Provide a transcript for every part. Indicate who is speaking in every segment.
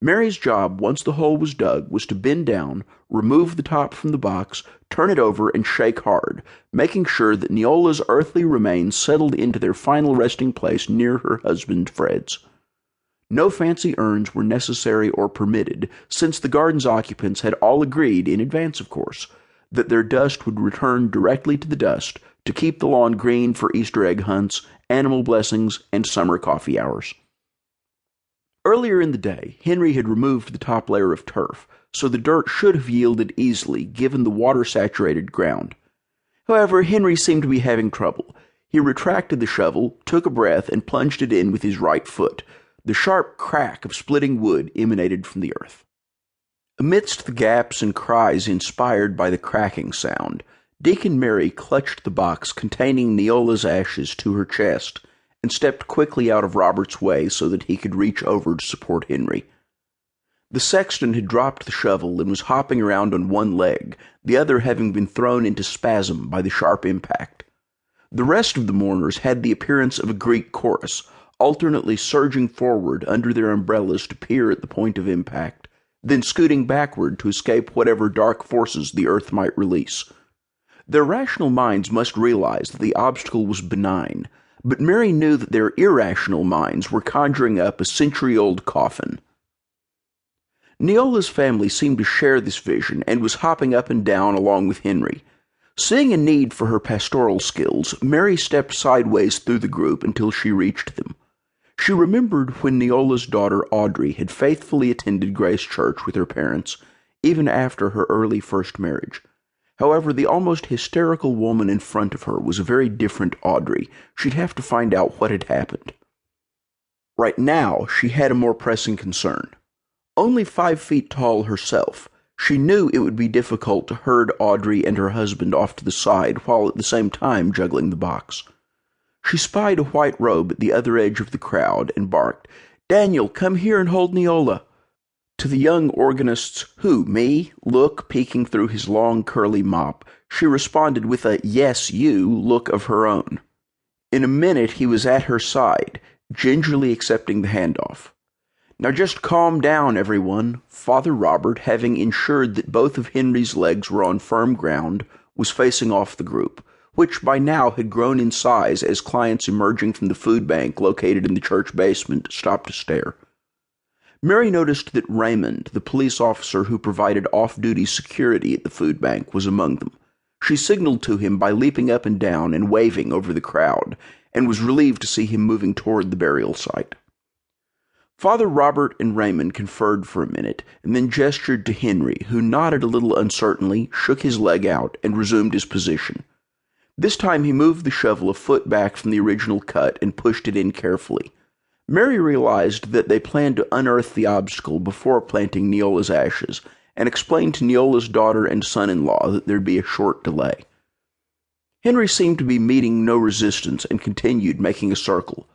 Speaker 1: Mary's job, once the hole was dug, was to bend down, remove the top from the box, turn it over, and shake hard, making sure that Neola's earthly remains settled into their final resting place near her husband Fred's. No fancy urns were necessary or permitted, since the garden's occupants had all agreed, in advance of course, that their dust would return directly to the dust to keep the lawn green for Easter egg hunts, animal blessings, and summer coffee hours. Earlier in the day, Henry had removed the top layer of turf, so the dirt should have yielded easily given the water-saturated ground. However, Henry seemed to be having trouble. He retracted the shovel, took a breath, and plunged it in with his right foot. The sharp crack of splitting wood emanated from the earth. Amidst the gaps and cries inspired by the cracking sound, Deacon Mary clutched the box containing Neola's ashes to her chest and stepped quickly out of Robert's way so that he could reach over to support Henry. The sexton had dropped the shovel and was hopping around on one leg, the other having been thrown into spasm by the sharp impact. The rest of the mourners had the appearance of a Greek chorus, alternately surging forward under their umbrellas to peer at the point of impact, then scooting backward to escape whatever dark forces the earth might release. Their rational minds must realize that the obstacle was benign, but Mary knew that their irrational minds were conjuring up a century-old coffin. Neola's family seemed to share this vision and was hopping up and down along with Henry. Seeing a need for her pastoral skills, Mary stepped sideways through the group until she reached them. She remembered when Neola's daughter Audrey had faithfully attended Grace Church with her parents, even after her early first marriage. However, the almost hysterical woman in front of her was a very different Audrey. She'd have to find out what had happened. Right now, she had a more pressing concern. Only 5 feet tall herself, she knew it would be difficult to herd Audrey and her husband off to the side while at the same time juggling the box. She spied a white robe at the other edge of the crowd and barked, "Daniel, come here and hold Neola." To the young organist's "Who, me?" look peeking through his long curly mop, she responded with a "Yes, you" look of her own. In a minute he was at her side, gingerly accepting the handoff. "Now just calm down, everyone." Father Robert, having ensured that both of Henry's legs were on firm ground, was facing off the group, which by now had grown in size as clients emerging from the food bank located in the church basement stopped to stare. Mary noticed that Raymond, the police officer who provided off-duty security at the food bank, was among them. She signaled to him by leaping up and down and waving over the crowd, and was relieved to see him moving toward the burial site. Father Robert and Raymond conferred for a minute, and then gestured to Henry, who nodded a little uncertainly, shook his leg out, and resumed his position. This time he moved the shovel a foot back from the original cut and pushed it in carefully. Mary realized that they planned to unearth the obstacle before planting Neola's ashes, and explained to Neola's daughter and son-in-law that there'd be a short delay. Henry seemed to be meeting no resistance and continued making a circle.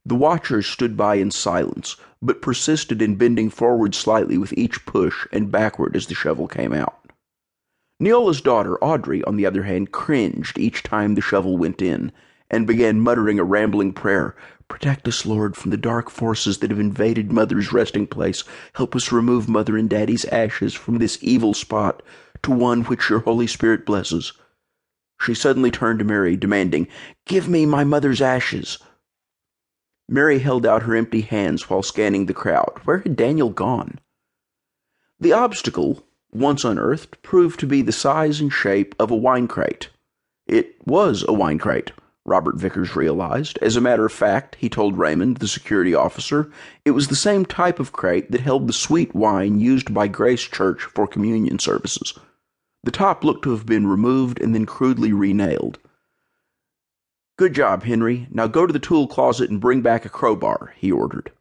Speaker 1: The watchers stood by in silence, but persisted in bending forward slightly with each push and backward as the shovel came out. Neola's daughter, Audrey, on the other hand, cringed each time the shovel went in, and began muttering a rambling prayer. "Protect us, Lord, from the dark forces that have invaded Mother's resting place. Help us remove Mother and Daddy's ashes from this evil spot to one which your Holy Spirit blesses." She suddenly turned to Mary, demanding, "Give me my mother's ashes." Mary held out her empty hands while scanning the crowd. Where had Daniel gone? The obstacle, once unearthed, proved to be the size and shape of a wine crate. It was a wine crate, Robert Vickers realized. As a matter of fact, he told Raymond, the security officer, it was the same type of crate that held the sweet wine used by Grace Church for communion services. The top looked to have been removed and then crudely renailed. "Good job, Henry. Now go to the tool closet and bring back a crowbar," he ordered.